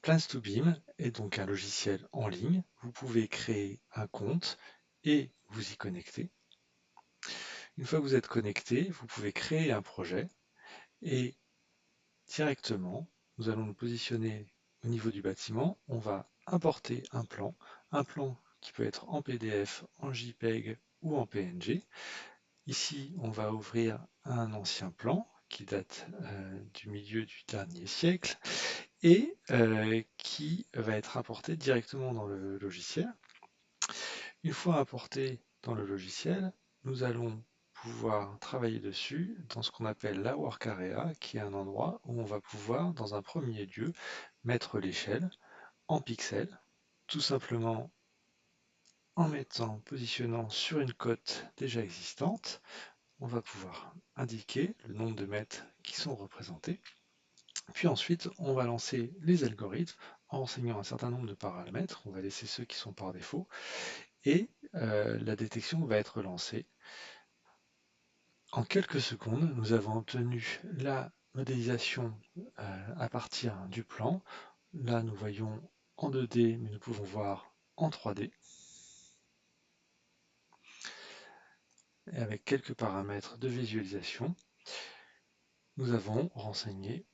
Plans2Beam est donc un logiciel en ligne. Vous pouvez créer un compte et vous y connecter. Une fois que vous êtes connecté, vous pouvez créer un projet et directement, nous allons nous positionner au niveau du bâtiment. On va importer un plan qui peut être en PDF, en JPEG ou en PNG. Ici, on va ouvrir un ancien plan qui date du milieu du dernier siècle et qui va être importé directement dans le logiciel. Une fois importé dans le logiciel, nous allons pouvoir travailler dessus dans ce qu'on appelle la Work Area, qui est un endroit où on va pouvoir, dans un premier lieu, mettre l'échelle en pixels, tout simplement positionnant sur une cote déjà existante. On va pouvoir indiquer le nombre de mètres qui sont représentés. Puis ensuite, on va lancer les algorithmes en renseignant un certain nombre de paramètres. On va laisser ceux qui sont par défaut. Et la détection va être lancée. En quelques secondes, nous avons obtenu la modélisation à partir du plan. Là, nous voyons en 2D, mais nous pouvons voir en 3D. Et avec quelques paramètres de visualisation, nous avons renseigné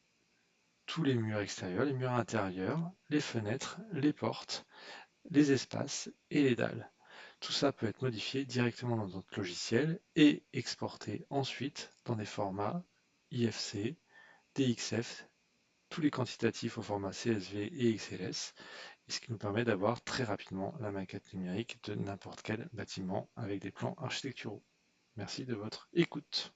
tous les murs extérieurs, les murs intérieurs, les fenêtres, les portes, les espaces et les dalles. Tout ça peut être modifié directement dans notre logiciel et exporté ensuite dans des formats IFC, DXF, tous les quantitatifs au format CSV et XLS, et ce qui nous permet d'avoir très rapidement la maquette numérique de n'importe quel bâtiment avec des plans architecturaux. Merci de votre écoute.